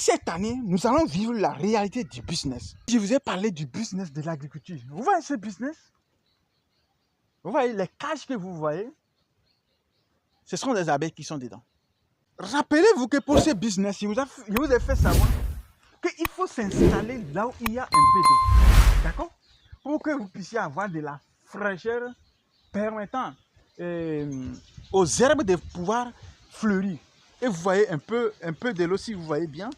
cette année, nous allons vivre la réalité du business. Je vous ai parlé du business de l'agriculture. Vous voyez ce business? Vous voyez les cages que vous voyez? Ce sont des abeilles qui sont dedans. Rappelez-vous que pour ce business, je vous ai fait savoir qu'il faut s'installer là où il y a un peu d'eau. D'accord? Pour que vous puissiez avoir de la fraîcheur permettant aux herbes de pouvoir fleurir. Et vous voyez un peu de l'eau si vous voyez bien.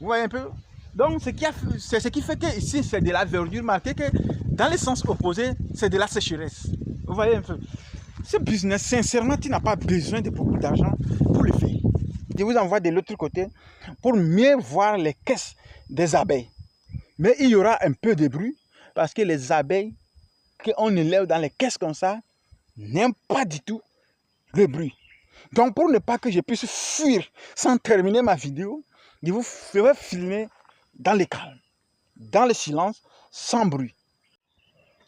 Vous voyez un peu? Donc, c'est ce qui fait que ici, c'est de la verdure. Marquez que dans le sens opposé, c'est de la sécheresse. Vous voyez un peu? Ce business, sincèrement, tu n'as pas besoin de beaucoup d'argent pour le faire. Je vous envoie de l'autre côté pour mieux voir les caisses des abeilles. Mais il y aura un peu de bruit parce que les abeilles qu'on élève dans les caisses comme ça n'aiment pas du tout le bruit. Donc, pour ne pas que je puisse fuir sans terminer ma vidéo, je vous ferai filmer dans le calme, dans le silence, sans bruit.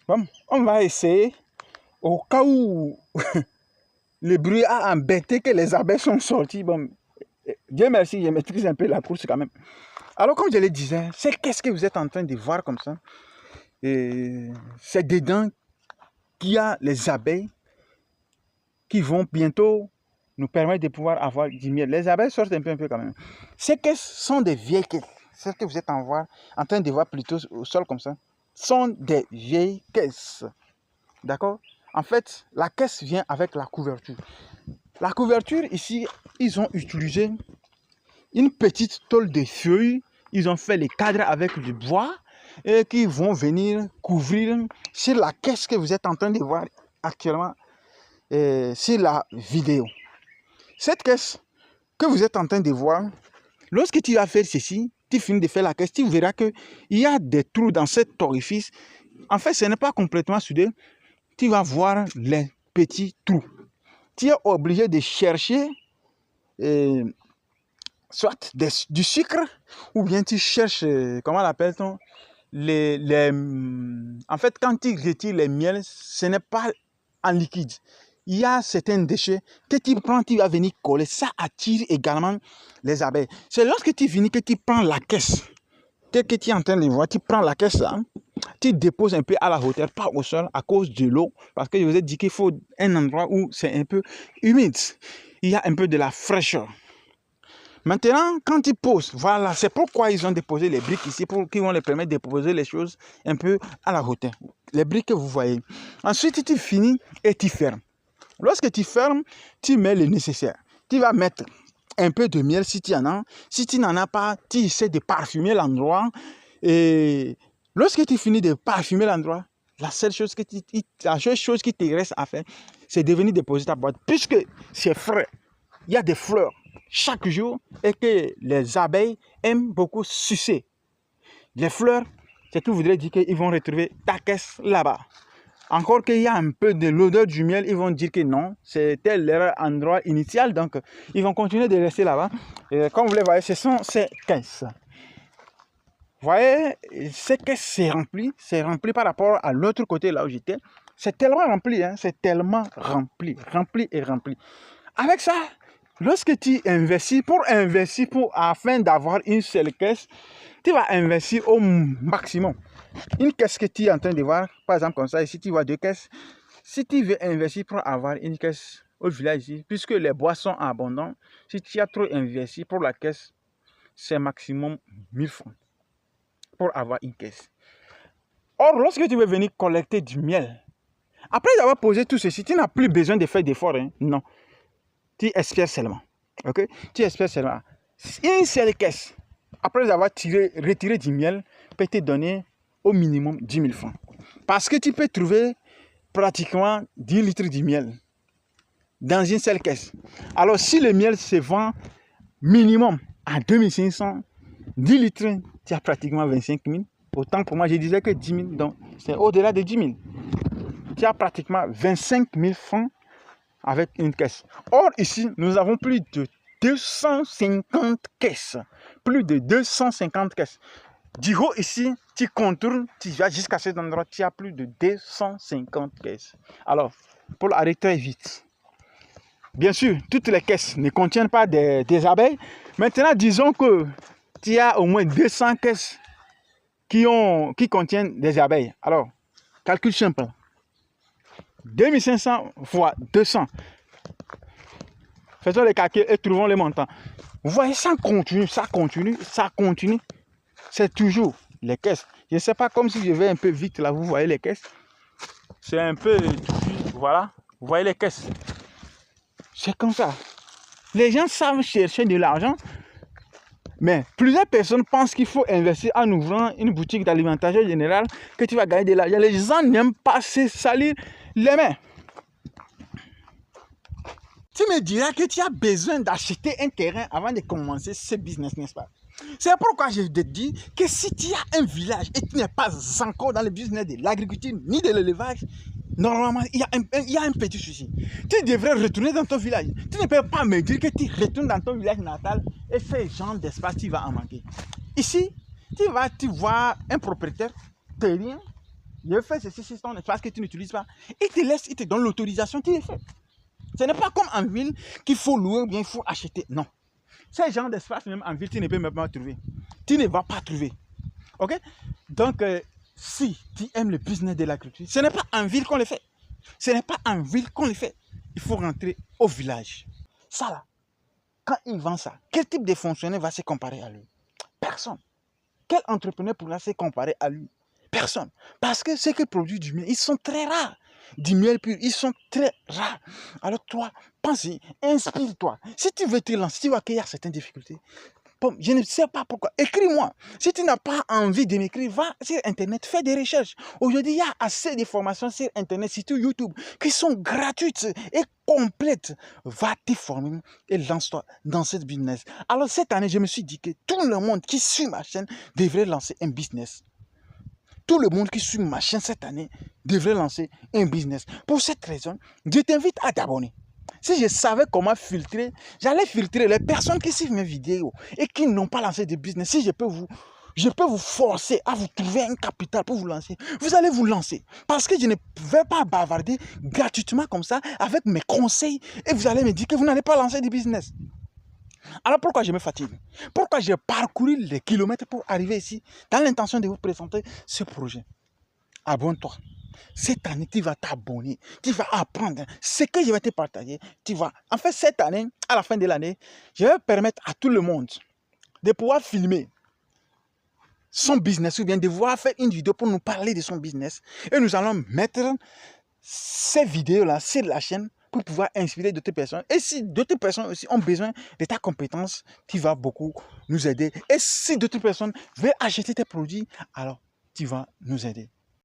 Bon, on va essayer, au cas où le bruit a embêté que les abeilles sont sorties. Bon, Dieu merci, je maîtrise un peu la course quand même. Alors, comme je le disais, c'est qu'est-ce que vous êtes en train de voir comme ça? C'est dedans qu'il y a les abeilles qui vont bientôt nous permettre de pouvoir avoir du miel. Les abeilles sortent un peu quand même. Ces caisses sont des vieilles caisses. Celles que vous êtes en train de voir plutôt au sol comme ça, sont des vieilles caisses. D'accord? En fait, la caisse vient avec la couverture. La couverture, ici, ils ont utilisé une petite tôle de feuilles. Ils ont fait les cadres avec du bois et qui vont venir couvrir sur la caisse que vous êtes en train de voir actuellement sur la vidéo. Cette caisse que vous êtes en train de voir, lorsque tu vas faire ceci, tu finis de faire la caisse, tu verras qu'il y a des trous dans cet orifice. En fait, ce n'est pas complètement soudé. Tu vas voir les petits trous. Tu es obligé de chercher soit du sucre ou bien tu cherches, comment l'appelle-t-on, en fait, quand tu retires les miels, ce n'est pas en liquide. Il y a certains déchets que tu prends, tu vas venir coller. Ça attire également les abeilles. C'est lorsque tu finis que tu prends la caisse, que tu es en train de voir, tu prends la caisse là, tu déposes un peu à la hauteur, pas au sol, à cause de l'eau. Parce que je vous ai dit qu'il faut un endroit où c'est un peu humide. Il y a un peu de la fraîcheur. Maintenant, quand tu poses, voilà, c'est pourquoi ils ont déposé les briques ici, qui vont les permettre de déposer les choses un peu à la hauteur. Les briques que vous voyez. Ensuite, tu finis et tu fermes. Lorsque tu fermes, tu mets le nécessaire. Tu vas mettre un peu de miel si tu en as. Si tu n'en as pas, tu essaies de parfumer l'endroit. Et lorsque tu finis de parfumer l'endroit, la seule chose qui te reste à faire, c'est de venir déposer ta boîte. Puisque c'est frais, il y a des fleurs chaque jour et que les abeilles aiment beaucoup sucer. Les fleurs, c'est tout voudrait dire qu'ils vont retrouver ta caisse là-bas. Encore qu'il y a un peu de l'odeur du miel, ils vont dire que non, c'était leur endroit initial, donc ils vont continuer de rester là-bas. Et comme vous le voyez, ce sont ces caisses. Vous voyez, ces caisses, c'est rempli par rapport à l'autre côté là où j'étais. C'est tellement rempli, hein, c'est tellement rempli. Avec ça, lorsque tu investis, afin d'avoir une seule caisse, tu vas investir au maximum. Une caisse que tu es en train de voir, par exemple comme ça, ici tu vois deux caisses. Si tu veux investir pour avoir une caisse au village ici, puisque les bois sont abondants, si tu as trop investi pour la caisse, c'est maximum 1000 francs pour avoir une caisse. Or, lorsque tu veux venir collecter du miel, après avoir posé tout ceci, tu n'as plus besoin de faire d'efforts, hein? Non. Tu espères seulement. Ok? Tu espères seulement. Une seule caisse, après avoir retiré du miel, peut te donner au minimum 10 000 francs. Parce que tu peux trouver pratiquement 10 litres de miel dans une seule caisse. Alors, si le miel se vend minimum à 2500, 10 litres, tu as pratiquement 25 000. Autant pour moi, je disais que 10 000, donc c'est au-delà de 10 000. Tu as pratiquement 25 000 francs avec une caisse. Or, ici, nous avons plus de 250 caisses. Plus de 250 caisses. Du haut ici, tu contournes, tu vas jusqu'à cet endroit, tu as plus de 250 caisses. Alors, pour arrêter très vite, Bien sûr, toutes les caisses ne contiennent pas des abeilles. Maintenant, disons que tu as au moins 200 caisses qui contiennent des abeilles. Alors, calcul simple. 2500 fois 200. Faisons les calculs et trouvons les montants. Vous voyez, ça continue, ça continue, ça continue. C'est toujours les caisses. Je ne sais pas, comme si je vais un peu vite là, vous voyez les caisses. C'est un peu, voilà, vous voyez les caisses. C'est comme ça. Les gens savent chercher de l'argent, mais plusieurs personnes pensent qu'il faut investir en ouvrant une boutique d'alimentation générale, que tu vas gagner de l'argent. Les gens n'aiment pas se salir les mains. Tu me diras que tu as besoin d'acheter un terrain avant de commencer ce business, n'est-ce pas? C'est pourquoi je te dis que si tu as un village et tu n'es pas encore dans le business de l'agriculture ni de l'élevage, normalement, il y a un petit souci. Tu devrais retourner dans ton village. Tu ne peux pas me dire que tu retournes dans ton village natal et ce genre d'espace, tu vas en manquer. Ici, tu vois un propriétaire terrien, il fait ceci, c'est ton espace que tu n'utilises pas. Il te laisse, il te donne l'autorisation, tu le fais. Ce n'est pas comme en ville qu'il faut louer ou bien il faut acheter. Non. Ce genre d'espace, même en ville, tu ne peux même pas trouver. Tu ne vas pas trouver. Ok? Donc, si tu aimes le business de l'agriculture, ce n'est pas en ville qu'on le fait. Ce n'est pas en ville qu'on le fait. Il faut rentrer au village. Ça là, quand il vend ça, quel type de fonctionnaire va se comparer à lui? Personne. Quel entrepreneur pourra se comparer à lui? Personne. Parce que ceux qui produisent du miel, ils sont très rares. Du miel pur, ils sont très rares. Alors toi, pense-y, inspire-toi. Si tu veux te lancer, tu vois qu'il y a certaines difficultés. Bon, je ne sais pas pourquoi. Écris-moi. Si tu n'as pas envie de m'écrire, va sur Internet, fais des recherches. Aujourd'hui, il y a assez de formations sur Internet, surtout YouTube, qui sont gratuites et complètes. Va te former et lance-toi dans ce business. Alors cette année, je me suis dit que tout le monde qui suit ma chaîne devrait lancer un business. Tout le monde qui suit ma chaîne cette année devrait lancer un business. Pour cette raison, je t'invite à t'abonner. Si je savais comment filtrer, j'allais filtrer les personnes qui suivent mes vidéos et qui n'ont pas lancé de business. Si je peux vous forcer à vous trouver un capital pour vous lancer, vous allez vous lancer. Parce que je ne vais pas bavarder gratuitement comme ça avec mes conseils et vous allez me dire que vous n'allez pas lancer de business. Alors pourquoi je me fatigue? Pourquoi j'ai parcouru les kilomètres pour arriver ici dans l'intention de vous présenter ce projet? Abonne-toi. Cette année, tu vas t'abonner. Tu vas apprendre ce que je vais te partager. En fait, cette année, à la fin de l'année, je vais permettre à tout le monde de pouvoir filmer son business ou bien de pouvoir faire une vidéo pour nous parler de son business. Et nous allons mettre ces vidéos-là sur la chaîne pour pouvoir inspirer d'autres personnes. Et si d'autres personnes aussi ont besoin de ta compétence, tu vas beaucoup nous aider. Et si d'autres personnes veulent acheter tes produits, alors tu vas nous aider.